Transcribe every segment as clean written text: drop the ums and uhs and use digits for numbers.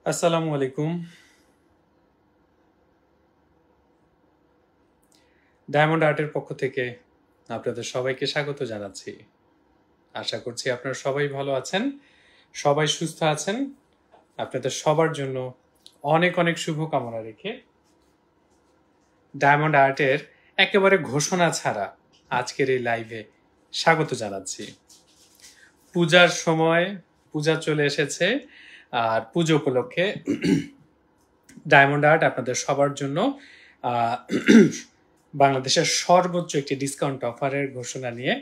আসসালামু আলাইকুম। ডায়মন্ড আর্টের পক্ষ থেকে আপনাদের সবাইকে স্বাগত জানাচ্ছি। আশা করছি আপনারা সবাই ভালো আছেন, সবাই সুস্থ আছেন। আপনাদের সবার জন্য অনেক অনেক শুভকামনা রেখে ডায়মন্ড আর্টের একেবারে ঘোষণা ছাড়া আজকের এই লাইভে স্বাগত জানাচ্ছি। পূজার সময়, পূজা চলে এসেছে, আর পুজো উপলক্ষে ডায়মন্ড আর্ট আপনাদের সবার জন্য আহ, বাংলাদেশের সর্বোচ্চ একটি ডিসকাউন্ট অফারের ঘোষণা নিয়ে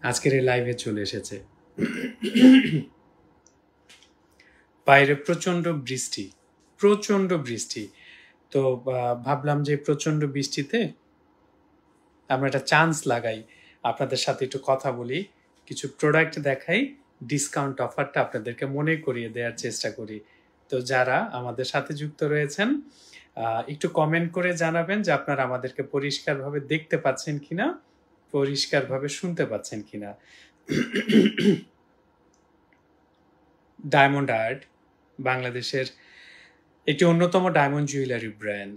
আজকের এই লাইভে চলে এসেছে। বাইরে প্রচন্ড বৃষ্টি, প্রচন্ড বৃষ্টি। তো ভাবলাম যে প্রচন্ড বৃষ্টিতে আমরা একটা চান্স লাগাই, আপনাদের সাথে একটু কথা বলি, কিছু প্রোডাক্ট দেখাই, ডিসকাউন্ট অফারটা আপনাদেরকে মনে করিয়ে দেওয়ার চেষ্টা করি। তো যারা আমাদের সাথে যুক্ত রয়েছেন একটু কমেন্ট করে জানাবেন যে আপনারা আমাদেরকে পরিষ্কারভাবে দেখতে পাচ্ছেন কিনা, পরিষ্কারভাবে শুনতে পাচ্ছেন কিনা। ডায়মন্ড আর্ট বাংলাদেশের একটি অন্যতম ডায়মন্ড জুয়েলারি ব্র্যান্ড।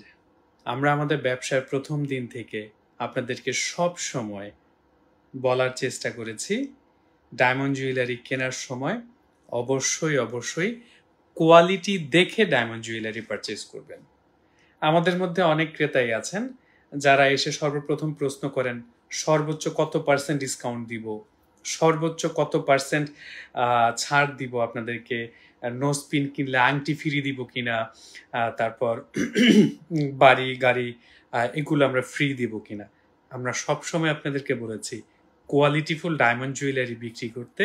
আমরা আমাদের ব্যবসার প্রথম দিন থেকে আপনাদেরকে সব সময় বলার চেষ্টা করেছি, ডায়মন্ড জুয়েলারি কেনার সময় অবশ্যই অবশ্যই কোয়ালিটি দেখে ডায়মন্ড জুয়েলারি পারচেজ করবেন। আমাদের মধ্যে অনেক ক্রেতাই আছেন যারা এসে সর্বপ্রথম প্রশ্ন করেন, সর্বোচ্চ কত পার্সেন্ট ডিসকাউন্ট দিব, সর্বোচ্চ কত পার্সেন্ট ছাড় দিব আপনাদেরকে, নো স্পিন কিনলে আংটি ফ্রি দিব কিনা, তারপর বাড়ি গাড়ি এগুলো আমরা ফ্রি দিব কিনা। আমরা সবসময় আপনাদেরকে বলেছি, কোয়ালিটিফুল ডায়মন্ড জুয়েলারি বিক্রি করতে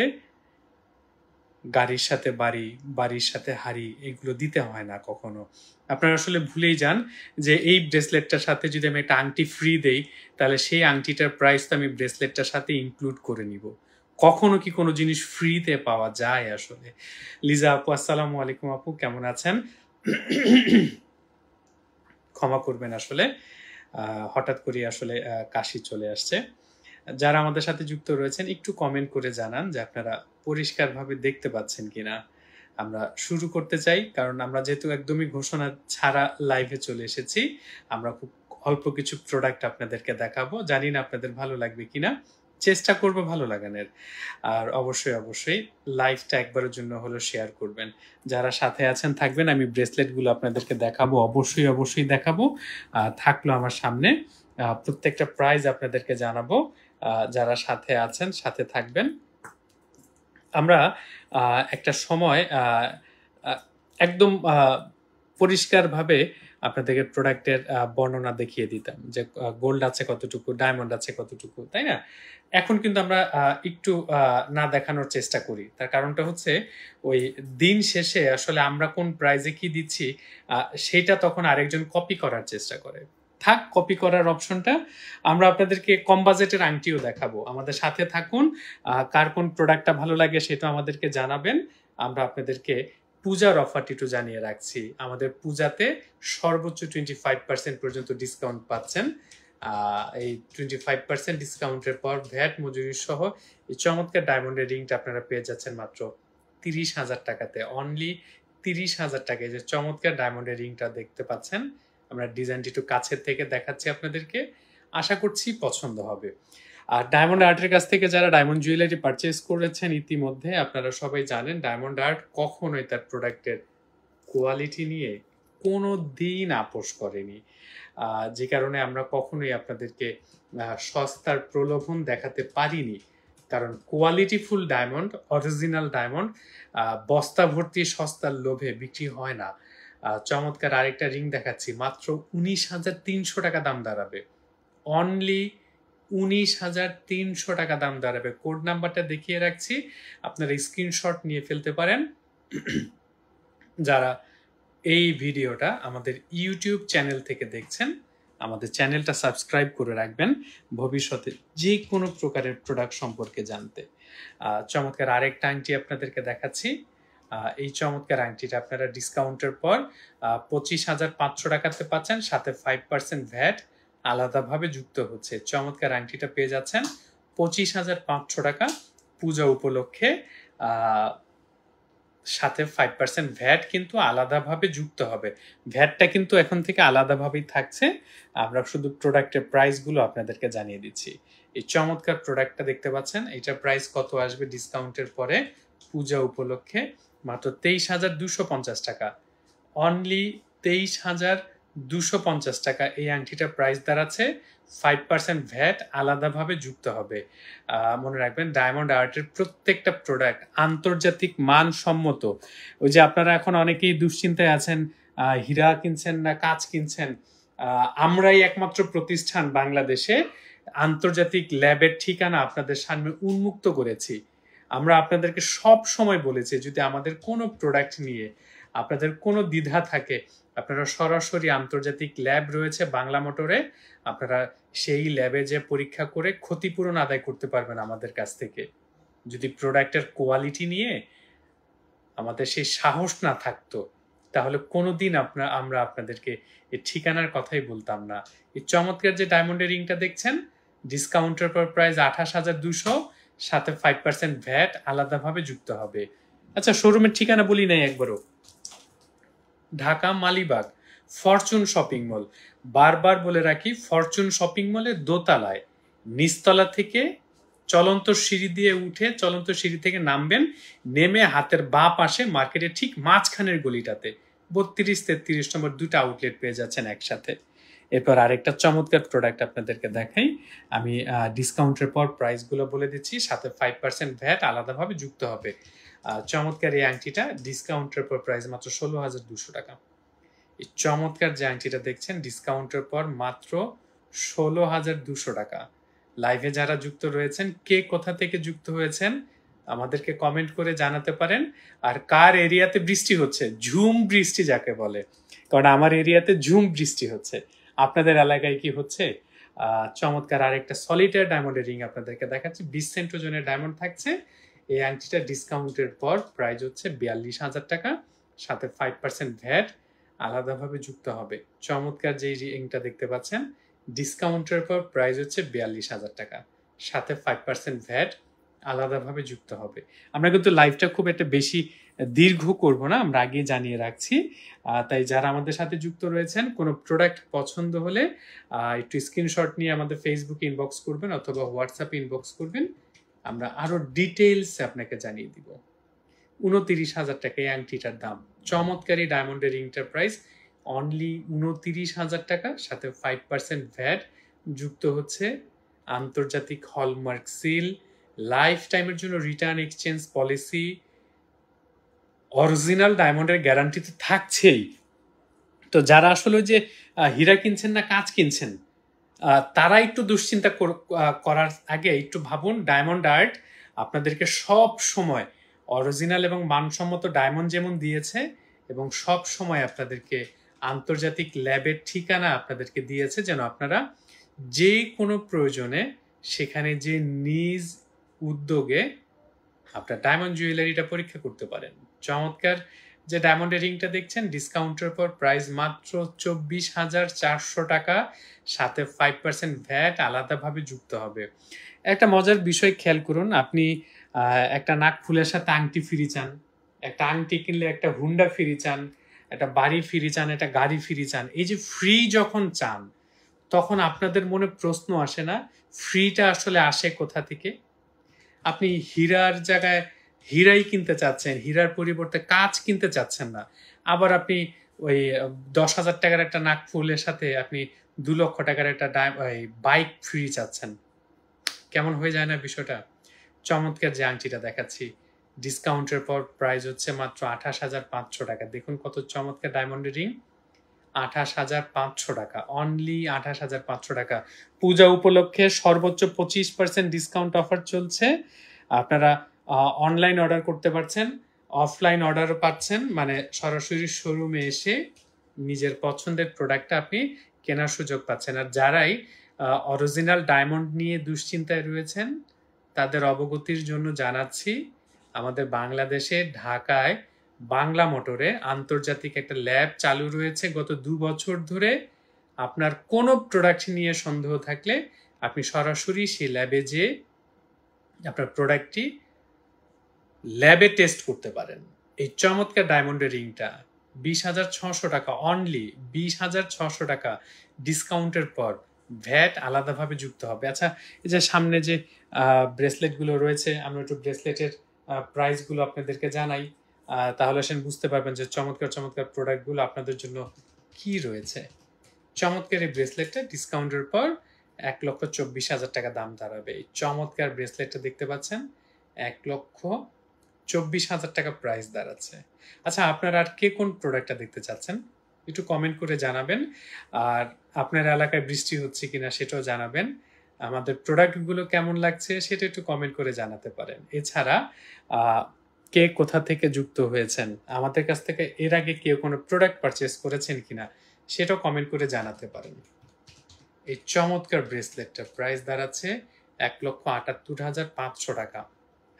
গাড়ির সাথে বাড়ি, বাড়ির সাথে হাড়ি এগুলো দিতে হয় না কখনো। আপনারা আসলে ভুলেই যান যে এই ব্রেসলেটটার সাথে যদি আমি একটা আংটি ফ্রি দেই, তাহলে সেই আংটিটার প্রাইস তো আমি ব্রেসলেটটার সাথে ইনক্লুড করে নিব। কখনো কি কোনো জিনিস ফ্রিতে পাওয়া যায় আসলে? লিজা আপু, আসসালামু আলাইকুম আপু, কেমন আছেন? ক্ষমা করবেন, আসলে হঠাৎ করে আসলে কাশি চলে আসছে। যারা আমাদের সাথে যুক্ত রয়েছেন একটু কমেন্ট করে জানান যে আপনারা পরিষ্কারভাবে দেখতে পাচ্ছেন কিনা। আমরা শুরু করতে চাই, কারণ আমরা যেহেতু একদমই ঘোষণা ছাড়া লাইভে চলে এসেছি। আমরা খুব অল্প কিছু প্রোডাক্ট আপনাদেরকে দেখাবো, জানি না আপনাদের ভালো লাগবে কিনা, চেষ্টা করবো ভালো লাগানোর। আর অবশ্যই অবশ্যই লাইভটা একবারের জন্য হলো শেয়ার করবেন। যারা সাথে আছেন থাকবেন, আমি ব্রেসলেটগুলো আপনাদেরকে দেখাবো, অবশ্যই অবশ্যই দেখাবো। থাকলো আমার সামনে, প্রত্যেকটা প্রাইজ আপনাদেরকে জানাবো। যারা সাথে আছেন সাথে থাকবেন। আমরা একটা সময় একদম পরিষ্কারভাবে আপনাদেরকে প্রোডাক্টের বর্ণনা দেখিয়ে দিতাম যে গোল্ড আছে কতটুকু, ডায়মন্ড আছে কতটুকু, তাই না? এখন কিন্তু আমরা একটু না দেখানোর চেষ্টা করি। তার কারণটা হচ্ছে ওই দিন শেষে আসলে আমরা কোন প্রাইজে কি দিচ্ছি সেটা তখন আরেকজন কপি করার চেষ্টা করে। থাক কপি করার অপশনটা, আমরা আপনাদেরকে কম বাজেটের আংটিও দেখাবো। আমাদের সাথে থাকুন, কার কোন প্রোডাক্টটা ভালো লাগে সেটা আমাদেরকে জানাবেন। আমরা আপনাদেরকে পূজার অফারটি একটু জানিয়ে রাখছি। আমাদের পূজাতে সর্বোচ্চ 25% পর্যন্ত ডিসকাউন্ট পাচ্ছেন। এই 25% ডিসকাউন্টের পর ভ্যাট মজুরি সহ এই চমৎকার ডায়মন্ডের রিংটা আপনারা পেয়ে যাচ্ছেন মাত্র 30,000 টাকাতে। অনলি 30,000 টাকায় যে চমৎকার ডায়মন্ডের রিংটা দেখতে পাচ্ছেন। আমরা ডিজাইনটি একটু কাছের থেকে দেখাচ্ছি আপনাদেরকে, আশা করছি পছন্দ হবে। আর ডায়মন্ড আর্টের কাছ থেকে যারা ডায়মন্ড জুয়েলারি পারচেস করেছেন ইতিমধ্যে, আপনারা সবাই জানেন ডায়মন্ড আর্ট কখনোই তার প্রোডাক্টের কোয়ালিটি নিয়ে কোনো দিন আপোষ করেনি। যে কারণে আমরা কখনোই আপনাদেরকে সস্তার প্রলোভন দেখাতে পারিনি, কারণ কোয়ালিটিফুল ডায়মন্ড, অরিজিনাল ডায়মন্ড বস্তা ভর্তি সস্তার লোভে বিক্রি হয় না। চমৎকার আরেকটা রিং দেখাচ্ছি, মাত্র 19,300 টাকা দাম দাঁড়াবে। অনলি 19,300 টাকা দাম দাঁড়াবে। কোড নাম্বারটা দেখিয়ে রাখছি, আপনারা স্ক্রিনশট নিয়ে ফেলতে পারেন। যারা এই ভিডিওটা আমাদের ইউটিউব চ্যানেল থেকে দেখছেন, আমাদের চ্যানেলটা সাবস্ক্রাইব করে রাখবেন ভবিষ্যতে যে কোনো প্রকারের প্রোডাক্ট সম্পর্কে জানতে। চমৎকার আরেকটা আংটি আপনাদেরকে দেখাচ্ছি। এই চমৎকার আংটিটা আপনারা ডিসকাউন্টের পর 25,500 টাকাতে পাচ্ছেন, সাথে 5% ভ্যাট আলাদাভাবে যুক্ত হচ্ছে। চমৎকার আংটিটা পেয়ে যাচ্ছেন 25,500 টাকা পূজা উপলক্ষে সাথে 5% ভ্যাট কিন্তু আলাদাভাবে যুক্ত হবে। ভ্যাটটা কিন্তু এখন থেকে আলাদাভাবেই থাকছে। আমরা শুধু প্রোডাক্টের প্রাইসগুলো আপনাদেরকে জানিয়ে দিচ্ছি। এই চমৎকার প্রোডাক্টটা দেখতে পাচ্ছেন, এটার প্রাইস কত আসবে ডিসকাউন্টের পরে পূজা উপলক্ষে? মাত্র 23,250 টাকা। অনলি 23,250 টাকা এই আংটিটার প্রাইস দাঁড়াচ্ছে। 5% ভ্যাট আলাদাভাবে যুক্ত হবে। মনে রাখবেন ডায়মন্ড আর্টের প্রত্যেকটা প্রোডাক্ট আন্তর্জাতিক মানসম্মত। ওই যে আপনারা এখন অনেকেই দুশ্চিন্তায় আছেন, হীরা কিনছেন না কাঁচ কিনছেন। আমরাই একমাত্র প্রতিষ্ঠান বাংলাদেশে আন্তর্জাতিক ল্যাবের ঠিকানা আপনাদের সামনে উন্মুক্ত করেছি। আমরা আপনাদেরকে সব সময় বলেছি যদি আমাদের কোনো প্রোডাক্ট নিয়ে আপনাদের কোনো দ্বিধা থাকে, আপনারা সরাসরি আন্তর্জাতিক ল্যাব রয়েছে বাংলা মোটরে, আপনারা সেই ল্যাবে যে পরীক্ষা করে ক্ষতিপূরণ আদায় করতে পারবেন আমাদের কাছ থেকে। যদি প্রোডাক্টের কোয়ালিটি নিয়ে আমাদের সেই সাহস না থাকতো তাহলে কোনোদিন আমরা আপনাদেরকে এই ঠিকানার কথাই বলতাম না। এই চমৎকার যে ডায়মন্ডের রিংটা দেখছেন, ডিসকাউন্টের পর প্রাইস 28,200, সাথে 5% ভ্যাট আলাদাভাবে যুক্ত হবে। আচ্ছা, শোরুমের ঠিকানা বলি নাই একবারও, Dhaka Malibagh Fortune shopping mall. বারবার বলে রাখি, ফরচুন শপিং মলের দোতলায় নিচতলা থেকে চলন্ত সিঁড়ি দিয়ে উঠে চলন্ত সিঁড়ি থেকে নামবেন, নেমে হাতের বাঁ পাশে মার্কেটের ঠিক মাঝখানের গলিটাতে 32-33 নম্বর দুটো আউটলেট পেয়ে যাচ্ছেন একসাথে। এরপর আরেকটা চমৎকার প্রোডাক্ট আপনাদেরকে দেখাই। আমি ডিসকাউন্টের পর প্রাইসগুলো বলে দিচ্ছি, সাথে 5% ভ্যাট আলাদাভাবে যুক্ত হবে। চমৎকার এই আংটিটা ডিসকাউন্টের পর প্রাইস মাত্র 16,200 টাকা। এই চমৎকার যে আংটিটা দেখছেন ডিসকাউন্টের পর মাত্র 16,200 টাকা। লাইভে যারা যুক্ত রয়েছেন, কে কোথা থেকে যুক্ত হয়েছেন আমাদেরকে কমেন্ট করে জানাতে পারেন। আর কার এরিয়াতে বৃষ্টি হচ্ছে, ঝুম বৃষ্টি যাকে বলে, কারণ আমার এরিয়াতে ঝুম বৃষ্টি হচ্ছে, আপনাদের এলাকায় কি হচ্ছে? চমৎকার আরেকটা সলিটার ডায়মন্ডের রিং আপনাদেরকে দেখাচ্ছি, 20 সেন্ট ওজনের ডায়মন্ড থাকছে। এই আংটিটা ডিসকাউন্টের পর প্রাইস হচ্ছে 42,000 টাকা, সাথে 5% ভ্যাট আলাদাভাবে যুক্ত হবে। চমৎকার যে রিংটা দেখতে পাচ্ছেন, ডিসকাউন্টের পর প্রাইস হচ্ছে 42,000 টাকা, সাথে 5% ভ্যাট আলাদাভাবে যুক্ত হবে। আমরা কিন্তু লাইভটা খুব একটা বেশি দীর্ঘ করব না, আমরা আগে জানিয়ে রাখছি। তাই যারা আমাদের সাথে যুক্ত রয়েছেন, কোনো প্রোডাক্ট পছন্দ হলে একটু স্ক্রিনশট নিয়ে আমাদের ফেসবুকে ইনবক্স করবেন অথবা হোয়াটসঅ্যাপে ইনবক্স করবেন, আমরা আরো ডিটেইলস আপনাকে জানিয়ে দিব। 29,000 টাকা এই আংটিটার দাম। চমৎকারী ডায়মন্ডের রিংটার প্রাইস অনলি 29,000 টাকা, সাথে 5% ভ্যাট যুক্ত হচ্ছে। আন্তর্জাতিক হলমার্ক সিল, লাইফ টাইমের জন্য রিটার্ন এক্সচেঞ্জ পলিসি, অরিজিনাল ডায়মন্ডের গ্যারান্টি তো থাকছেই। তো যারা আসলে যে হীরা কিনছেন না কাঁচ কিনছেন, তারা একটু দুশ্চিন্তা করার আগে একটু ভাবুন, ডায়মন্ড আর্ট আপনাদেরকে সব সময় অরিজিনাল এবং মানসম্মত ডায়মন্ড যেমন দিয়েছে, এবং সব সময় আপনাদেরকে আন্তর্জাতিক ল্যাবের ঠিকানা আপনাদেরকে দিয়েছে, যেন আপনারা যে কোনো প্রয়োজনে সেখানে যে নিজ উদ্যোগে আপনার ডায়মন্ড জুয়েলারিটা পরীক্ষা করতে পারেন। চমৎকার যে ডায়মন্ডের রিংটা দেখছেন, ডিসকাউন্টের পর প্রাইস মাত্র 24,400 টাকা, সাথে 5% ভ্যাট আলাদাভাবে যুক্ত হবে। একটা মজার বিষয় খেয়াল করুন, আপনি একটা নাক ফুলের সাথে আংটি ফ্রি চান, একটা আংটি কিনলে একটা হুন্ডা ফ্রি চান, একটা বাড়ি ফ্রি চান, একটা গাড়ি ফ্রি চান। এই যে ফ্রি যখন চান, তখন আপনাদের মনে প্রশ্ন আসে না ফ্রিটা আসলে আসে কোথা থেকে? আপনি হীরার জায়গায় হীরাই কিনতে চাচ্ছেন, হীরার পরিবর্তে কাঁচ কিনতে চাচ্ছেন না। আবার আপনি ওই 10,000 টাকার একটা নাক ফুলের সাথে আপনি 2 লক্ষ টাকার একটা বাইক ফ্রি চাচ্ছেন। কেমন হয়ে যায় না বিষয়টা? চমৎকার যে আংটিটা দেখাচ্ছি, ডিসকাউন্টের পর প্রাইস হচ্ছে মাত্র 28,500 টাকা। দেখুন কত চমৎকার ডায়মন্ডের রিং, 28,500 টাকা, অনলি 28,500 টাকা। পূজা উপলক্ষে সর্বোচ্চ 25% ডিসকাউন্ট অফার চলছে। আপনারা অনলাইন অর্ডার করতে পারছেন, অফলাইন অর্ডারও পাচ্ছেন, মানে সরাসরি শোরুমে এসে নিজের পছন্দের প্রোডাক্টটা আপনি কেনার সুযোগ পাচ্ছেন। আর যারাই অরিজিনাল ডায়মন্ড নিয়ে দুশ্চিন্তায় রয়েছেন, তাদের অবগতির জন্য জানাচ্ছি, আমাদের বাংলাদেশে ঢাকায় বাংলা মোটরে আন্তর্জাতিক একটা ল্যাব চালু রয়েছে গত 2 বছর ধরে। আপনার কোনো প্রোডাক্ট নিয়ে সন্দেহ থাকলে আপনি সরাসরি সেই ল্যাবে যেয়ে আপনার প্রোডাক্টটি ল্যাবে টেস্ট করতে পারেন। এই চমৎকার ডায়মন্ডের রিংটা 20,600 টাকা অনলি, 20,600 টাকা ডিসকাউন্টের পর, ভ্যাট আলাদাভাবে যুক্ত হবে। আচ্ছা, এই যে সামনে যে ব্রেসলেটগুলো রয়েছে, আমরা একটু ব্রেসলেটের প্রাইসগুলো আপনাদেরকে জানাই, তাহলে সেন বুঝতে পারবেন যে চমৎকার চমৎকার প্রোডাক্টগুলো আপনাদের জন্য কি রয়েছে। চমৎকার এই ব্রেসলেটটা ডিসকাউন্টের পর 1,24,000 টাকা দাম দাঁড়াবে। এই চমৎকার ব্রেসলেটটা দেখতে পাচ্ছেন, 1,24,000 টাকা প্রাইস দাঁড়াচ্ছে। আচ্ছা, আপনারা আর কে কোন প্রোডাক্টটা দেখতে চাচ্ছেন একটু কমেন্ট করে জানাবেন। আর আপনার এলাকায় বৃষ্টি হচ্ছে কিনা সেটাও জানাবেন। আমাদের প্রোডাক্টগুলো কেমন লাগছে সেটা একটু কমেন্ট করে জানাতে পারেন। এছাড়া কে কোথা থেকে যুক্ত হয়েছেন, আমাদের কাছ থেকে এর আগে কেউ কোনো প্রোডাক্ট পারচেস করেছেন কিনা সেটাও কমেন্ট করে জানাতে পারেন। এই চমৎকার ব্রেসলেটটা প্রাইস দাঁড়াচ্ছে 1,78,500 টাকা।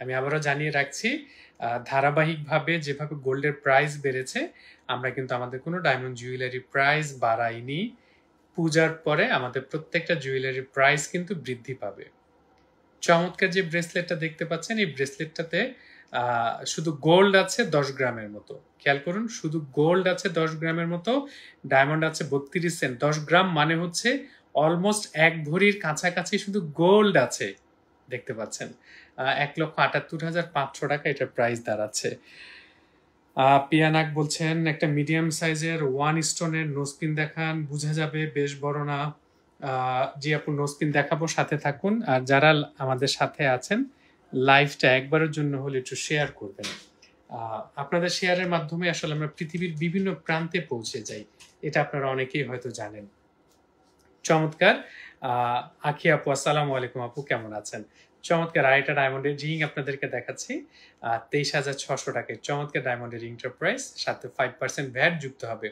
আমি আবারও জানিয়ে রাখছি, ধারাবাহিকভাবে যেভাবে গোল্ডের প্রাইস বেড়েছে, আমরা কিন্তু আমাদের কোনো ডায়মন্ড জুয়েলারি প্রাইস বাড়াইনি। পূজার পরে আমাদের প্রত্যেকটা জুয়েলারি প্রাইস কিন্তু বৃদ্ধি পাবে। চমৎকার যে ব্রেসলেটটা দেখতে পাচ্ছেন, এই ব্রেসলেটটাতে শুধু গোল্ড আছে 10 গ্রামের মতো। খেয়াল করুন, শুধু গোল্ড আছে 10 গ্রামের মতো, ডায়মন্ড আছে 32 সেন্ট। 10 গ্রাম মানে হচ্ছে অলমোস্ট 1 ভরির কাছাকাছি শুধু গোল্ড আছে, দেখতে পাচ্ছেন। 1,78,500 টাকা এটার প্রাইস দাঁড়াচ্ছে। পিয়ানাক বলছেন একটা মিডিয়াম সাইজের 1 স্টোনের নোজপিন দেখান, বুঝা যাবে বেশ বড় না। জি আপু, নোজপিন দেখাবো, সাথে থাকুন। আর যারা আমাদের সাথে আছেন, লাইভটা একবারের জন্য হলে একটু শেয়ার করবেন। আপনাদের শেয়ারের মাধ্যমে আসলে আমরা পৃথিবীর বিভিন্ন প্রান্তে পৌঁছে যাই, এটা আপনারা অনেকেই হয়তো জানেন। চমৎকার। আখি আপু, আসসালামু আলাইকুম আপু, কেমন আছেন? চমৎকার আরেকটা ডায়মন্ডের রিং আপনাদেরকে দেখাচ্ছি, 23,600 টাকায় চমৎকার ডায়মন্ডের রিংটার প্রাইস, সাথে 5% ভ্যাট যুক্ত হবে।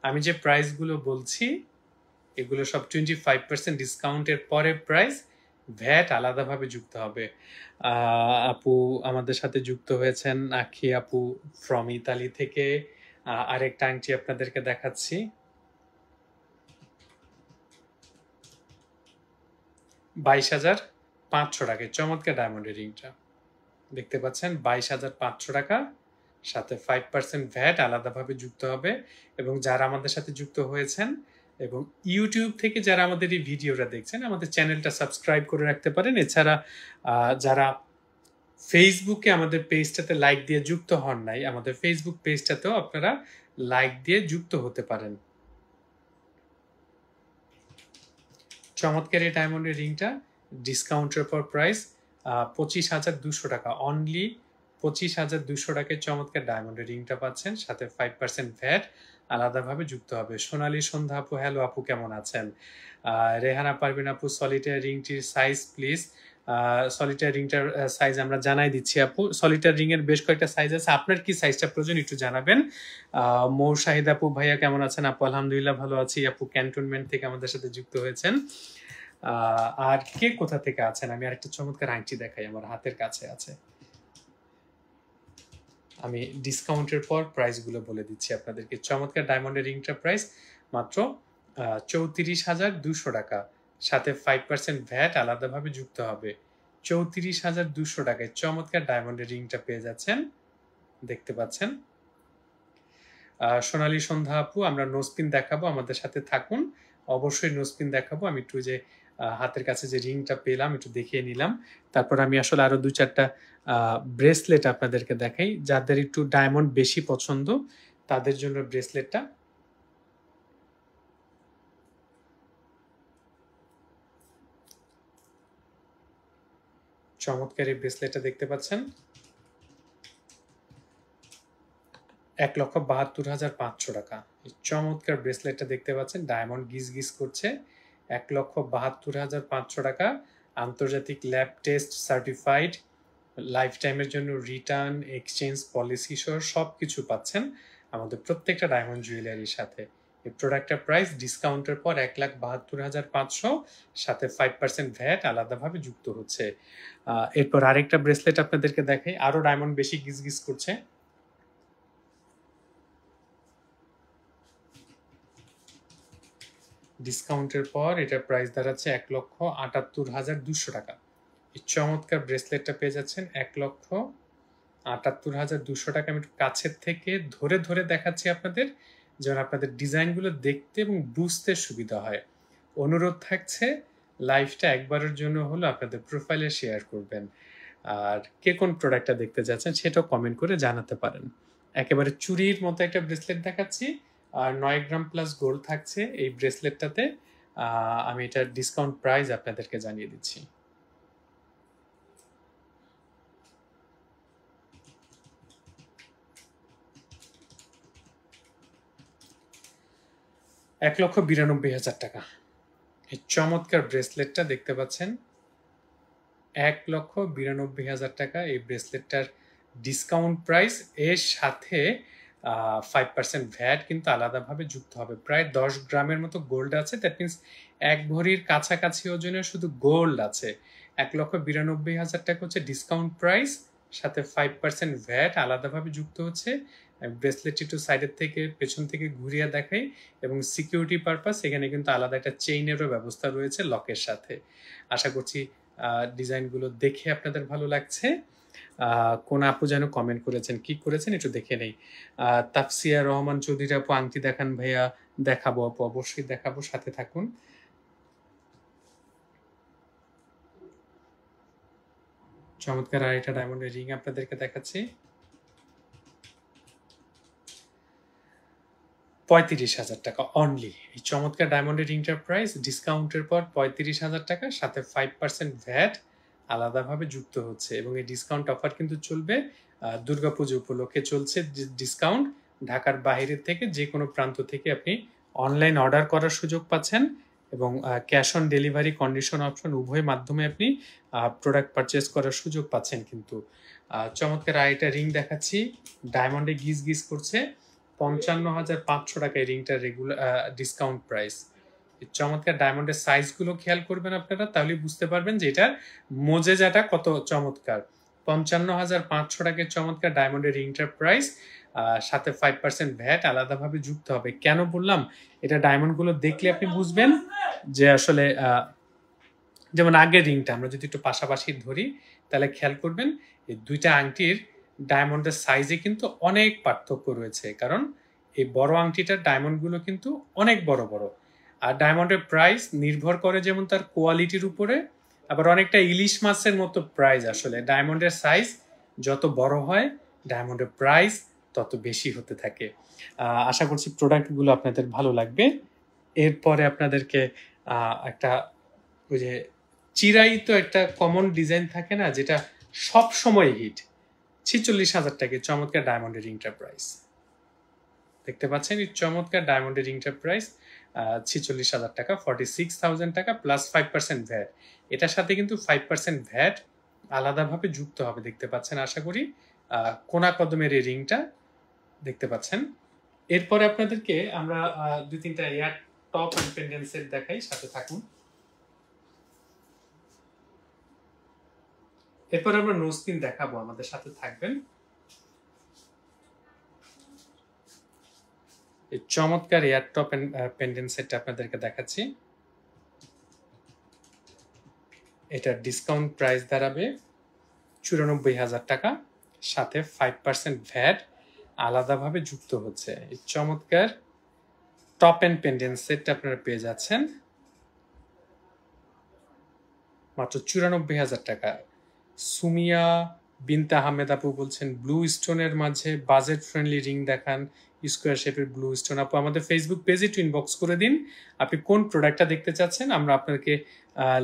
আমি যে প্রাইসগুলো বলছি এগুলো সব 25% ডিসকাউন্টের পরে প্রাইস, ভ্যাট আলাদাভাবে যুক্ত হবে। আপু আমাদের সাথে যুক্ত হয়েছেন, আখি আপু ফ্রম ইতালি থেকে। আরেকটা আংটি আপনাদেরকে দেখাচ্ছি, 22,500 টাকায় চমৎকার ডায়মন্ডের রিংটা দেখতে পাচ্ছেন, 22,500 টাকা, সাথে 5% ভ্যাট আলাদাভাবে যুক্ত হবে। এবং যারা আমাদের সাথে যুক্ত হয়েছেন এবং ইউটিউব থেকে যারা আমাদের এই ভিডিওটা দেখছেন, আমাদের চ্যানেলটা সাবস্ক্রাইব করে রাখতে পারেন। এছাড়া যারা ফেসবুকে আমাদের পেজটাতে লাইক দিয়ে যুক্ত হন নাই, আমাদের ফেসবুক পেজটাতেও আপনারা লাইক দিয়ে যুক্ত হতে পারেন। চমৎকার এই ডায়মন্ডের রিংটা ডিসকাউন্টের পর প্রাইস 25,200 টাকা অনলি। 25,200 টাকায় চমৎকার ডায়মন্ডের রিংটা পাচ্ছেন, সাথে 5% ভ্যাট আলাদাভাবে যুক্ত হবে। সোনালী সন্ধ্যা আপু, হ্যালো আপু, কেমন আছেন? রেহানা পারভিন আপু, সলিটার রিংটির সাইজ প্লিজ। সলিটার রিংটার সাইজ আমরা জানাই দিচ্ছি আপু। সলিটার রিং এর বেশ কয়েকটা সাইজ আছে, আপনার কি সাইজটা প্রয়োজন একটু জানাবেন। মৌ শাহিদ আপু, ভাইয়া কেমন আছেন? আপু আলহামদুলিল্লাহ ভালো আছি। আপু ক্যান্টনমেন্ট থেকে আমাদের সাথে যুক্ত হয়েছেন। আর কে কোথা থেকে আছেন? আমি আরেকটা চমৎকার আংটি দেখাই, আমার হাতের কাছে আছে। আমি ডিসকাউন্টের পর প্রাইসগুলো বলে দিচ্ছি আপনাদেরকে। চমৎকার ডায়মন্ডের রিংটার প্রাইস মাত্র 34,200 টাকা, সাথে 5% ভ্যাট আলাদাভাবে যুক্ত হবে। 34,200 টাকায় চমৎকার ডায়মন্ডের রিংটা পেয়ে যাচ্ছেন, দেখতে পাচ্ছেন। সোনালী সন্ধ্যা আপু, আমরা নোজপিন দেখাবো, আমাদের সাথে থাকুন। অবশ্যই নোজপিন দেখাবো। আমি একটু যে হাতের কাছে যে রিংটা পেলাম একটু দেখিয়ে নিলাম। তারপর আমি আসলে আরো 2-4টা ব্রেসলেট আপনাদেরকে দেখাই। যাদের একটু ডায়মন্ড বেশি পছন্দ তাদের জন্য ব্রেসলেটটা। চমৎকার এই ব্রেসলেটটা দেখতে পাচ্ছেন, 1,72,500 টাকা। এই চমৎকার ব্রেসলেটটা দেখতে পাচ্ছেন, ডায়মন্ড গিজ গিজ করছে, 1,72,500 টাকা। আন্তর্জাতিক ল্যাব টেস্ট সার্টিফাইড, লাইফ টাইমের জন্য রিটার্ন এক্সচেঞ্জ পলিসি সহ সব কিছু পাচ্ছেন আমাদের প্রত্যেকটা ডায়মন্ড জুয়েলারির সাথে। এই প্রোডাক্টের প্রাইস ডিসকাউন্টের পর 1,72,500, সাথে 5% ভ্যাট আলাদাভাবে যুক্ত হচ্ছে। এরপর আরেকটা ব্রেসলেট আপনাদেরকে দেখাই, আরো ডায়মন্ড বেশি গিজ গিজ করছে। ডিসকাউন্টের পর এটার প্রাইস দাঁড়াচ্ছে 1,78,200 টাকা। এই চমৎকার ব্রেসলেটটা পেয়ে যাচ্ছেন 1,78,200 78,200 টাকা। আমি একটু কাছের থেকে ধরে ধরে দেখাচ্ছি আপনাদের, যেন আপনাদের ডিজাইনগুলো দেখতে এবং বুঝতে সুবিধা হয়। অনুরোধ থাকছে লাইভটা একবারের জন্য হলো আপনাদের প্রোফাইলে শেয়ার করবেন। আর কে কোন প্রোডাক্টটা দেখতে যাচ্ছেন সেটাও কমেন্ট করে জানাতে পারেন। একেবারে চুরির মতো একটা ব্রেসলেট দেখাচ্ছি, আর 9 গ্রাম প্লাস গোল্ড থাকছে এই ব্রেসলেটটাতে। আমি এটার ডিসকাউন্ট প্রাইস আপনাদেরকে জানিয়ে দিচ্ছি। $1,92,000 টাকা। এই চমৎকার ব্রেসলেটটা দেখতে পাচ্ছেন, $1,92,000 টাকা এই ব্রেসলেটটার ডিসকাউন্ট প্রাইস। এর সাথে 5% ভ্যাট কিন্তু আলাদাভাবে যুক্ত হবে। প্রায় 10 গ্রামের মতো গোল্ড আছে, দ্যাট মিনস 1 ভরির কাছাকাছি ওজনের শুধু গোল্ড আছে। $1,92,000 টাকা হচ্ছে ডিসকাউন্ট প্রাইস, সাথে 5% ভ্যাট আলাদাভাবে যুক্ত হচ্ছে। ব্রেসলেটটি একটু সাইডের থেকে পেছন থেকে ঘুরিয়ে দেখাই, এবং সিকিউরিটি পারপাস এখানে কিন্তু আলাদা একটা চেইনেরও ব্যবস্থা রয়েছে লকের সাথে। আশা করছি ডিজাইনগুলো দেখে আপনাদের ভালো লাগছে। কোন আপু যেন কমেন্ট করেছেন, কি করেছেন একটু দেখে নেই। তাফসিয়া রহমান চৌধুরী আপু, আংটি দেখান ভাইয়া। দেখাবো আপু, অবশ্যই দেখাবো, সাথে থাকুন। চমৎকার আরেকটা ডায়মন্ডের রিং আপনাদেরকে দেখাচ্ছি, 35,000 টাকা অনলি। এই চমৎকার ডায়মন্ডের রিংটার প্রাইস ডিসকাউন্টের পর 35,000 টাকা, সাথে 5% ভ্যাট আলাদাভাবে যুক্ত হচ্ছে। এবং এই ডিসকাউন্ট অফার কিন্তু চলবে দুর্গাপুজো উপলক্ষে চলছে ডিসকাউন্ট। ঢাকার বাইরে থেকে যে কোনো প্রান্ত থেকে আপনি অনলাইন অর্ডার করার সুযোগ পাচ্ছেন, এবং cash on delivery condition option উভয় মাধ্যমে আপনি প্রোডাক্ট পারচেস করার সুযোগ পাচ্ছেন। কিন্তু চমৎকার আরেকটা রিং দেখাচ্ছি, ডায়মন্ডে গিজ গিজ করছে, 55,500 টাকা এই রিংটার রেগুলার ডিসকাউন্ট প্রাইস। চমৎকার ডায়মন্ডের সাইজগুলো খেয়াল করবেন আপনারা, তাহলে বুঝতে পারবেন যে এটার মোজেজাটা কত চমৎকার। 55,500 টাকার চমৎকার ডায়মন্ডের রিংটার প্রাইস, সাথে 5% ভ্যাট আলাদাভাবে যুক্ত হবে। কেন বললাম, এটা ডায়মন্ডগুলো দেখলে আপনি বুঝবেন যে আসলে যেমন আগের রিংটা আমরা যদি একটু পাশাপাশি ধরি, তাহলে খেয়াল করবেন এই দুইটা আংটির ডায়মন্ডের সাইজে কিন্তু অনেক পার্থক্য রয়েছে। কারণ এই বড় আংটিটার ডায়মন্ডগুলো কিন্তু অনেক বড় বড়, আর ডায়মন্ডের প্রাইস নির্ভর করে যেমন তার কোয়ালিটির উপরে, আবার অনেকটা ইলিশ মাছের মতো প্রাইস। আসলে ডায়মন্ডের সাইজ যত বড় হয়, ডায়মন্ডের প্রাইস তত বেশি হতে থাকে। আশা করছি প্রোডাক্টগুলো আপনাদের ভালো লাগবে। এরপরে আপনাদেরকে একটা ওই যে চিরায়িত একটা কমন ডিজাইন থাকে না, যেটা সব সময় হিট, 46,000 টাকা চমৎকার ডায়মন্ডের রিংটার প্রাইস। দেখতে পাচ্ছেন এই চমৎকার ডায়মন্ডের রিংটার প্রাইস 46,000 টাকা, 46,000 টাকা প্লাস 5% ভ্যাট। এটার সাথে কিন্তু 5% ভ্যাট আলাদাভাবে যুক্ত হবে, দেখতে পাচ্ছেন আশা করি। কোনা কদমের এই রিংটা দেখতে পাচ্ছেন। এরপরে আপনাদেরকে আমরা 2-3টা ear top and pendant set দেখাই, সাথে থাকুন। এরপর আমরা নোজপিন দেখাবো, আমাদের সাথে থাকবেন। এই চমৎকার এয়ার টপ পেন্ডেন্ট সেটটা আপনাদেরকে দেখাচ্ছি। এটার ডিসকাউন্ট প্রাইস দাঁড়াবে 94,000 টাকা, সাথে 5% ভ্যাট আলাদাভাবে যুক্ত হচ্ছে। এই চমৎকার টপ এন্ড পেন্ডেন্ট সেটটা আপনারা পেয়ে যাচ্ছেন মাত্র 94,000 টাকা। সুমিয়া বিনতে আহমেদ আপু বলছেন ব্লু স্টোনের মাঝে বাজেট ফ্রেন্ডলি রিং দেখান, স্কোয়ার শেপের ব্লু স্টোন। আপু আমাদের ফেসবুক পেজে একটু ইনবক্স করে দিন আপনি কোন প্রোডাক্টটা দেখতে চাচ্ছেন, আমরা আপনাকে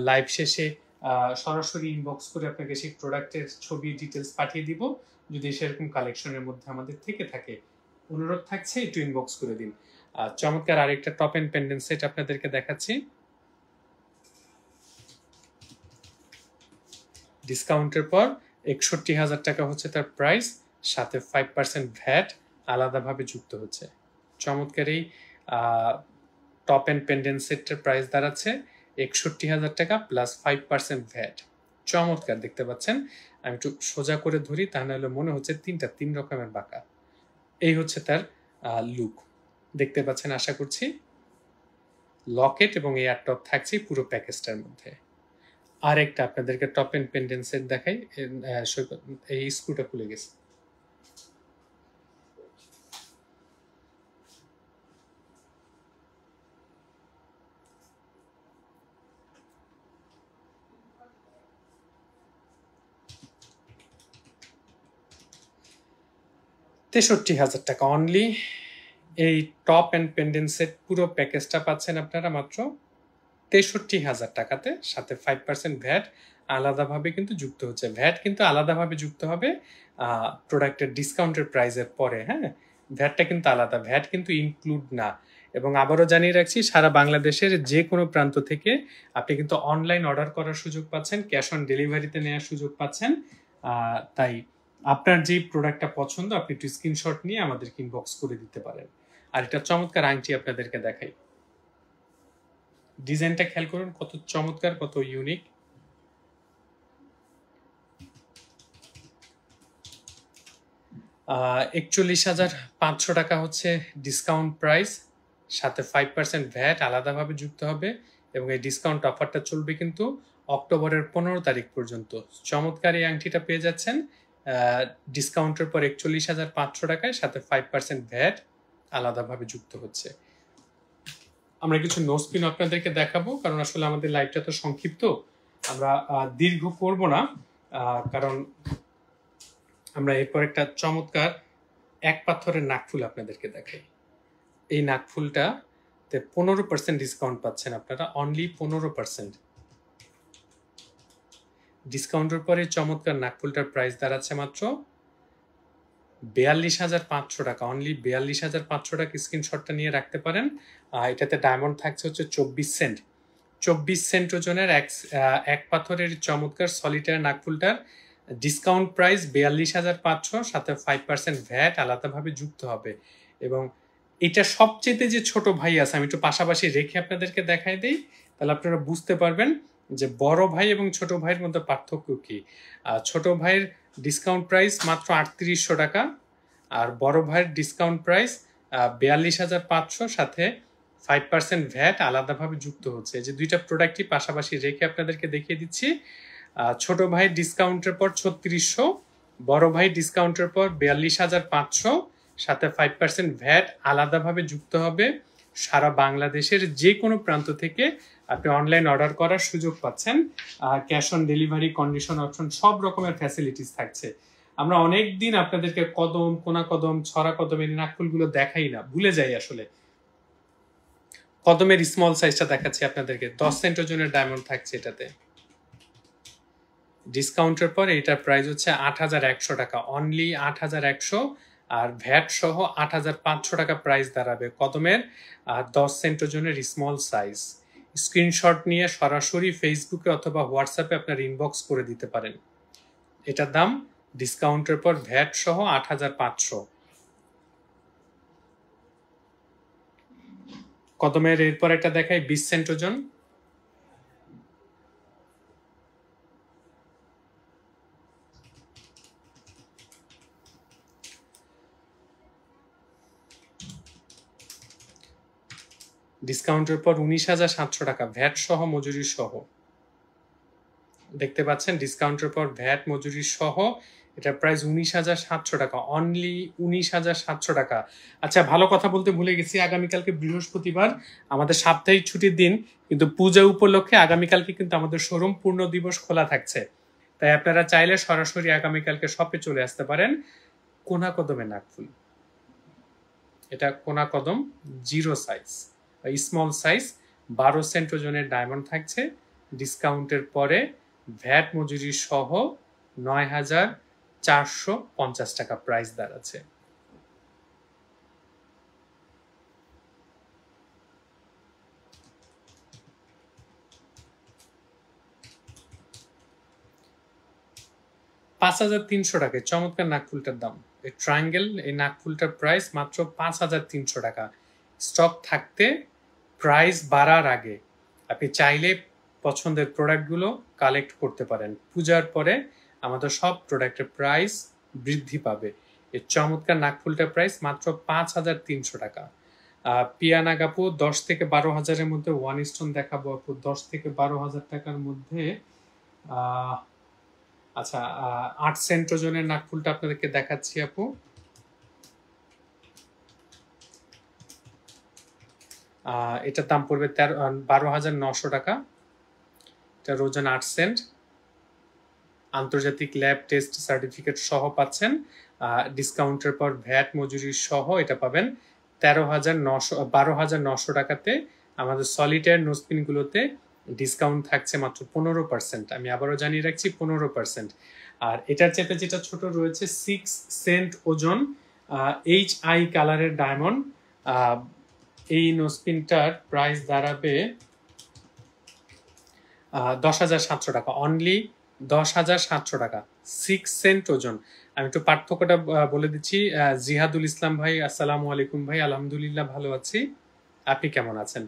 লাইভ শেষে সরাসরি ইনবক্স করে আপনাকে সেই প্রোডাক্টের ছবি ডিটেলস পাঠিয়ে দিব। যদি সেরকম কালেকশনের মধ্যে আমাদের থেকে থাকে, অনুরোধ থাকছে একটু ইনবক্স করে দিন। চমৎকার আরেকটা টপ এন্ড পেন্ডেন্ট সেট আপনাদেরকে দেখাচ্ছি, ডিসকাউন্টের পর 61,000 টাকা হচ্ছে তার প্রাইস, সাথে 5% ভ্যাট আলাদাভাবে যুক্ত হচ্ছে। চমৎকার এই টপ এন্ড পেন্ডেন্ট সেটটার প্রাইস দাঁড়াচ্ছে 61,000 টাকা প্লাস 5% ভ্যাট। চমৎকার দেখতে পাচ্ছেন। আমি একটু সোজা করে ধরি, তাহলে মনে হচ্ছে তিন রকমের বাঁকা। এই হচ্ছে তার লুক, দেখতে পাচ্ছেন আশা করছি। লকেট এবং এয়ার টপ থাকছে পুরো প্যাকেজটার মধ্যে। আর একটা আপনাদেরকে টপ এন্ড পেন্ডেন্ট সেট দেখাই, এই স্ক্রুটা খুলে গেছে। ৬৩,০০০ টাকা অনলি। এই টপ অ্যান্ড পেন্ডেন্ট সেট পুরো প্যাকেজটা পাচ্ছেন আপনারা মাত্র ৬৩,০০০ টাকাতে, সাথে 5% ভ্যাট আলাদাভাবে কিন্তু যুক্ত হচ্ছে। ভ্যাট কিন্তু আলাদাভাবে যুক্ত হবে প্রোডাক্টের ডিসকাউন্টের প্রাইসের পরে, হ্যাঁ? ভ্যাটটা কিন্তু আলাদা, ভ্যাট কিন্তু ইনক্লুড না। এবং আবারও জানিয়ে রাখছি, সারা বাংলাদেশের যে কোনো প্রান্ত থেকে আপনি কিন্তু অনলাইন অর্ডার করার সুযোগ পাচ্ছেন, ক্যাশ অন ডেলিভারিতে নেওয়ার সুযোগ পাচ্ছেন। তাই আপনার যেই প্রোডাক্টটা পছন্দ আপনি একটু স্ক্রিনশট নিয়ে আমাদেরকে ইনবক্স করে দিতে পারেন। আর এটা চমৎকার আংটি আপনাদেরকে দেখাই, ডিজাইনটা খেয়াল করুন কত চমৎকার, কত ইউনিক। ৳৪১,৫০০ টাকা হচ্ছে ডিসকাউন্ট প্রাইস, সাথে 5% ভ্যাট আলাদাভাবে যুক্ত হবে এবং এই ডিসকাউন্ট অফারটা চলবে কিন্তু অক্টোবরের 15 তারিখ পর্যন্ত। চমৎকার এই আংটিটা পেয়ে যাচ্ছেন ডিসকাউন্টের পর ৳৪১,৫০০ টাকায়, সাথে 5% ভ্যাট আলাদাভাবে যুক্ত হচ্ছে। আমরা কিছু নোজ পিন আপনাদেরকে দেখাবো, কারণ আসলে আমাদের লাইভটা তো সংক্ষিপ্ত, আমরা দীর্ঘ করব না, কারণ আমরা এরপর একটা চমৎকার এক পাথরের নাকফুল আপনাদেরকে দেখাই। এই নাকফুলটাতে 15% ডিসকাউন্ট পাচ্ছেন আপনারা, অনলি 15%। ডিসকাউন্টের পরে চমৎকার নাকফুলটার প্রাইস দাঁড়াচ্ছে মাত্র ৪২,৫০০ টাকা, অনলি ৪২,৫০০ টাকা। স্ক্রিনশটটা নিয়ে রাখতে পারেন। এটাতে ডায়মন্ড থাকছে হচ্ছে 24 সেন্ট। 24 সেন্ট ওজনের এক পাথরের চমৎকার সলিটার নাকফুলটার ডিসকাউন্ট প্রাইস ৪২,৫০০, সাথে 5% ভ্যাট আলাদাভাবে যুক্ত হবে। এবং এটা সবচেয়ে যে ছোট ভাই আছে, আমি একটু পাশাপাশি রেখে আপনাদেরকে দেখাই দিই, তাহলে আপনারা বুঝতে পারবেন যে বড় ভাই এবং ছোট ভাইয়ের মধ্যে পার্থক্য কি। ছোট ভাইয়ের ডিসকাউন্ট প্রাইস মাত্র ৩৮০০ টাকা, আর বড় ভাইয়ের ডিসকাউন্ট প্রাইস ৪২,৫০০, সাথে 5% ভ্যাট আলাদাভাবে যুক্ত হচ্ছে। যে দুইটা প্রোডাক্টই পাশাপাশি রেখে আপনাদেরকে দেখিয়ে দিচ্ছি। ছোট ভাই ডিসকাউন্টের পর ৩৬০০, বড় ভাই ডিসকাউন্টের পর ৪২,৫০০, সাথে 5% ভ্যাট আলাদাভাবে যুক্ত হবে। সারা বাংলাদেশের যে কোনো প্রান্ত থেকে আপনি অনলাইন অর্ডার করার সুযোগ পাচ্ছেন। Cash on delivery, condition option সব রকমের ফ্যাসিলিটিস থাকছে। আমরা অনেক দিন আপনাদেরকে কদম, কোনা কদম, ছড়া কদম এই নাকফুলগুলো দেখাই না, ভুলে যাই আসলে। কদমের স্মল সাইজটা দেখাচ্ছি আপনাদেরকে, 10 সেন্ট ওজনের ডায়মন্ড থাকছে এটাতে। ডিসকাউন্টের পর এটার প্রাইস হচ্ছে ৮,১০০ টাকা, অনলি ৮,১০০, আর ভ্যাট সহ ৮,৫০০ টাকা প্রাইস দাঁড়াবে কদমের 10 সেন্ট ওজনের স্মল সাইজ। স্ক্রিনশট নিয়ে সরাসরি ফেসবুকে অথবা হোয়াটসঅ্যাপে আপনার ইনবক্স করে দিতে পারেন। এটার দাম ডিসকাউন্টের পর ভ্যাট সহ ৮,৫০০। কদমের এরপর একটা দেখাই 20 সেন্ট ওজন, ডিসকাউন্টের পর ১৯,৭০০ টাকা, ভ্যাট সহ মজুরি সহ। দেখতে পাচ্ছেন ডিসকাউন্টের পর ভ্যাট মজুরি সহ এটা প্রাইস ১৯,৭০০ টাকা, অনলি ১৯,৭০০ টাকা। আচ্ছা, ভালো কথা বলতে ভুলে গেছি, আগামীকালকে বৃহস্পতিবার আমাদের সাপ্তাহিক ছুটির দিন, কিন্তু পূজা উপলক্ষে আগামীকালকে কিন্তু আমাদের শোরুম পূর্ণ দিবস খোলা থাকছে। তাই আপনারা চাইলে সরাসরি আগামীকালকে শপে চলে আসতে পারেন। কোনা কদমের নাকফুল, এটা কোনা কদম 0 সাইজ, স্মল সাইজ, 12 সেন্ট ওজনের ডায়মন্ড থাকছে। ডিসকাউন্টের পরে ভ্যাট মজুরি সহ ৯,৪৫০ টাকা প্রাইস দাঁড়াচ্ছে। $৫,৩০০ টাকায় চমৎকার নাকফুলটার দাম। এই ট্রায়াঙ্গেল, এই নাকফুলটার প্রাইস মাত্র ৫,৩০০ টাকা। স্টক থাকতে প্রাইস বাড়ার আগে আপনি চাইলে পছন্দের প্রোডাক্টগুলো কালেক্ট করতে পারেন। পূজার পরে আমাদের সব প্রোডাক্টের প্রাইস বৃদ্ধি পাবে। এই চমৎকার নাকফুলটার প্রাইস মাত্র ৫,৩০০ টাকা। পিয়ানা কাপু ১০ থেকে ১২,০০০-এর মধ্যে ওয়ান স্টোন দেখাবো আপু, ১০ থেকে ১২,০০০ টাকার মধ্যে। আচ্ছা, ৮ সেন্ট ওজনের নাকফুলটা আপনাদেরকে দেখাচ্ছি আপু। এটার দাম পড়বে ১২,৯০০ টাকা। এটার ওজন ৮ সেন্ট, আন্তর্জাতিক ল্যাব টেস্ট সার্টিফিকেট সহ পাচ্ছেন। ডিসকাউন্টের পর ভ্যাট মজুরি সহ এটা পাবেন 12,900 টাকাতে। আমাদের সলিটায়ার নোসপিনগুলোতে ডিসকাউন্ট থাকছে মাত্র 15%। আমি আবারও জানিয়ে রাখছি 15%। আর এটার চেপে যেটা ছোট রয়েছে 6 সেন্ট ওজন HI কালারের ডায়মন্ড, এই নোসপিনটার প্রাইস দাঁড়াবে 10,700 টাকা, অনলি 10,700 টাকা, 6 সেন্ট ওজন। আমি একটু পার্থক্যটা বলে দিচ্ছি। জিহাদুল ইসলাম ভাই, আসসালামু আলাইকুম ভাই, আলহামদুলিল্লাহ ভালো আছি, আপনি কেমন আছেন?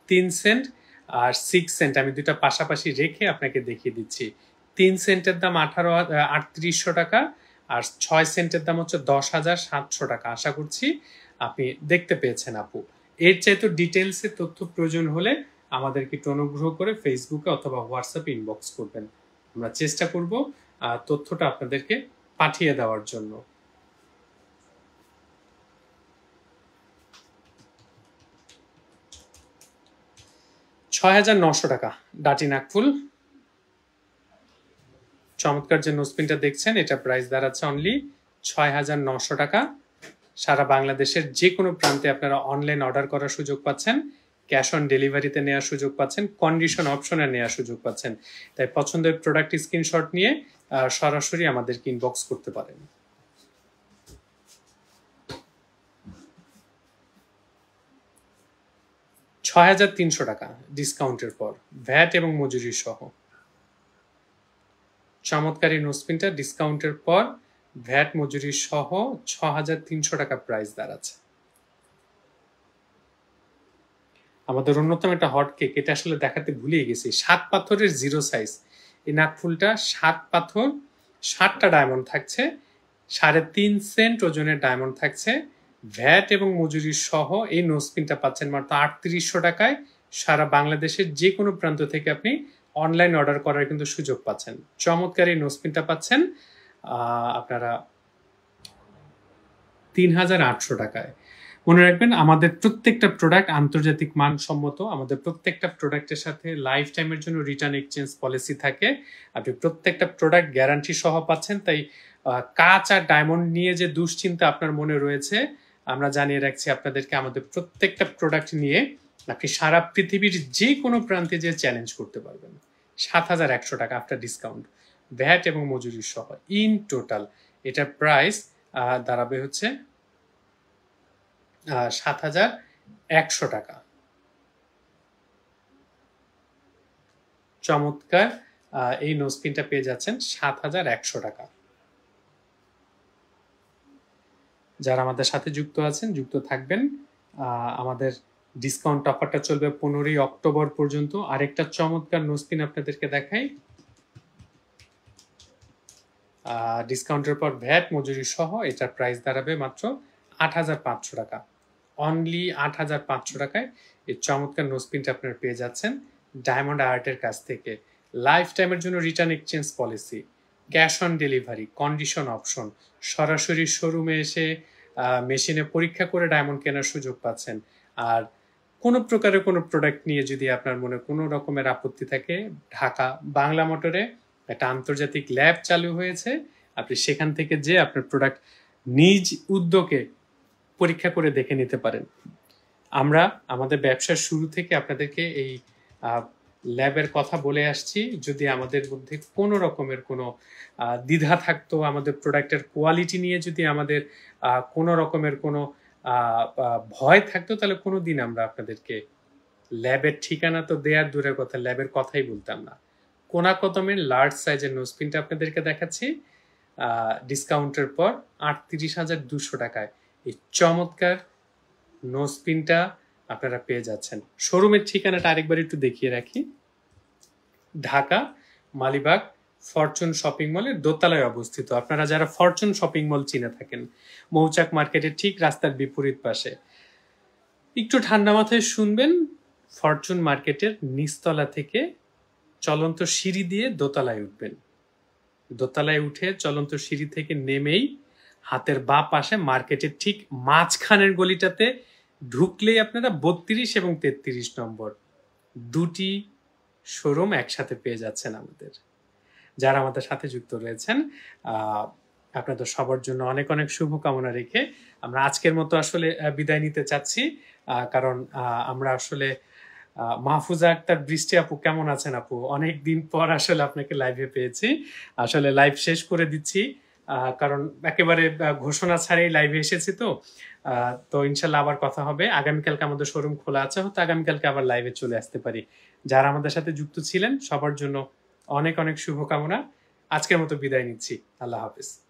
3 সেন্ট আর 6 সেন্ট আমি দুইটা পাশাপাশি রেখে আপনাকে দেখিয়ে দিচ্ছি। 3 সেন্টের দাম 3800 টাকা আর 6 সেন্টের দাম হচ্ছে 10,700 টাকা। আশা করছি আপনি দেখতে পেয়েছেন আপু। এর চাইতে ডিটেলসে তথ্য প্রয়োজন হলে আমাদেরকে একটু অনুগ্রহ করে ফেসবুকে অথবা হোয়াটসঅ্যাপে ইনবক্স করবেন, আমরা চেষ্টা করব তথ্যটা আপনাদেরকে পাঠিয়ে দেওয়ার জন্য। 6,900 টাকা ডাটি নাকফুল। চমৎকার যে নোসপিনটা দেখছেন এটা প্রাইস দাঁড়াচ্ছে অনলি 6,900 টাকা। সারা বাংলাদেশের যে কোনো প্রান্তে আপনারা অনলাইন অর্ডার করার সুযোগ পাচ্ছেন, ক্যাশ অন ডেলিভারিতে নেওয়ার সুযোগ পাচ্ছেন, কন্ডিশন অপশনে নেওয়ার সুযোগ পাচ্ছেন। তাই পছন্দের প্রোডাক্ট স্ক্রিনশট নিয়ে সরাসরি আমাদেরকে ইনবক্স করতে পারেন। 6,300 টাকা ডিসকাউন্টের পর ভ্যাট এবং মজুরি সহ। চমৎকার এই নোসপিনটা ডিসকাউন্টের পর ভ্যাট মজুরি সহ 6,300 টাকা প্রাইস দাঁড়াচ্ছে। আমাদের অন্যতম একটা হট কেক, এটা আসলে দেখাতে ভুলিয়ে গেছি, 7 পাথরের 0 সাইজ এই নাকফুলটা। 7 পাথর, 7টা ডায়মন্ড থাকছে, 3.5 সেন্ট ওজনের ডায়মন্ড থাকছে, ভ্যাট এবং মজুরি সহ এই নোসপিনটা পাচ্ছেন মাত্র 3800 টাকায়। সারা বাংলাদেশের যে কোনো প্রান্ত থেকে আপনি অনলাইন অর্ডার করার কিন্তু সুযোগ পাচ্ছেন। চমৎকার এই নোসপিনটা পাচ্ছেন আপনারা 3,800 টাকায়। মনে রাখবেন আমাদের প্রত্যেকটা প্রোডাক্ট আন্তর্জাতিক মানসম্মত, আমাদের প্রত্যেকটা প্রোডাক্টের সাথে লাইফ টাইমের জন্য রিটার্ন এক্সচেঞ্জ পলিসি থাকে, আপনি প্রত্যেকটা প্রোডাক্ট গ্যারান্টি সহ পাচ্ছেন। তাই কাঁচ আর ডায়মন্ড নিয়ে যে দুশ্চিন্তা আপনার মনে রয়েছে, আমরা জানিয়ে রাখছি আপনাদেরকে আমাদের প্রত্যেকটা প্রোডাক্ট নিয়ে আপনি সারা পৃথিবীর যে কোনো প্রান্তে যে চ্যালেঞ্জ করতে পারবেন। 7,100 টাকা আফটার ডিসকাউন্ট, ভ্যাট এবং মজুরি সহ ইন টোটাল এটার প্রাইস দাঁড়াবে হচ্ছে 7,100 টাকা। চমৎকার এই নোসপিনটা পেয়ে যাচ্ছেন 7,100 টাকা। যারা আমাদের সাথে যুক্ত আছেন, যুক্ত থাকবেন। আমাদের ডিসকাউন্ট অফারটা চলবে 15ই অক্টোবর পর্যন্ত। আরেকটা চমৎকার নোসপিন আপনাদেরকে দেখাই, ডিসকাউন্টের পর ভ্যাট মজুরি সহ এটার প্রাইস দাঁড়াবে মাত্র 8,500 টাকা। অনলি 8,500 টাকায় এই চমৎকার নোসপিনটা আপনারা পেয়ে যাচ্ছেন ডায়মন্ড আর্টের কাছ থেকে। লাইফ টাইমের জন্য return exchange policy, cash on delivery, condition option, সরাসরি শোরুমে এসে মেশিনে পরীক্ষা করে ডায়মন্ড কেনার সুযোগ পাচ্ছেন। আর কোনো প্রকারের কোনো প্রোডাক্ট নিয়ে যদি আপনার মনে কোনো রকমের আপত্তি থাকে, ঢাকা বাংলা মোটরে একটা আন্তর্জাতিক ল্যাব চালু হয়েছে, আপনি সেখান থেকে যে আপনার প্রোডাক্ট নিজ উদ্যোগে পরীক্ষা করে দেখে নিতে পারেন। আমরা আমাদের ব্যবসার শুরু থেকে আপনাদেরকে এই ল্যাবের কথা বলে আসছি। যদি আমাদের মধ্যে কোনো রকমের কোনো দ্বিধা থাকতো, আমাদের প্রোডাক্টের কোয়ালিটি নিয়ে যদি আমাদের কোনো রকমের কোনো ভয় থাকতো, তাহলে কোনো দিন আমরা আপনাদেরকে ল্যাবের ঠিকানা তো দেওয়ার দূরের কথা, ল্যাবের কথাই বলতাম না। কোনাকদমের লার্জ সাইজের নোসপিনটা আপনাদেরকে দেখাচ্ছি ডিসকাউন্টের পর 38,200 টাকায়। এই চমৎকার নোসপিনটা আপনারা পেয়ে যাচ্ছেন। শোরুমের ঠিকানাটা আরেকবার একটু দেখিয়ে রাখি, ঢাকা মালিবাগ ফরচুন শপিং মলের দোতলায় অবস্থিত। আপনারা যারা ফরচুন শপিং মল চিনে থাকেন, মৌচাক মার্কেটের ঠিক রাস্তার বিপরীত পাশে। একটু ঠান্ডা মাথায় শুনবেন, ফরচুন মার্কেটের নিচতলা থেকে চলন্ত সিঁড়ি দিয়ে দোতলায় উঠবেন। দোতলায় উঠে চলন্ত সিঁড়ি থেকে নেমেই হাতের বাঁ পাশে মার্কেটের ঠিক মাঝখানের গলিটাতে ঢুকলেই আপনারা 32 এবং 33 নম্বর দুটি শোরুম একসাথে পেয়ে যাচ্ছেন আমাদের। যারা আমাদের সাথে যুক্ত রয়েছেন আপনাদের সবার জন্য অনেক, অনেক শুভকামনা রেখে আমরা আজকের মতো আসলে বিদায় নিতে চাচ্ছি। কারণ আমরা আসলে মাহফুজা আক্তার বৃষ্টি আপু কেমন আছেন আপু? অনেকদিন পর আসলে আপনাকে লাইভে পেয়েছি। আসলে লাইভ শেষ করে দিচ্ছি। কারণ একেবারে ঘোষণা ছাড়াই লাইভে এসেছি তো। তো ইনশাআল্লাহ আবার কথা হবে। আগামীকালকে আমাদের শোরুম খোলা আছে। হয়তো আগামীকালকে আবার লাইভে চলে আসতে পারি। যারা আমাদের সাথে যুক্ত ছিলেন সবার জন্য অনেক, অনেক শুভকামনা। আজকের মতো বিদায় নিচ্ছি। আল্লাহ হাফেজ।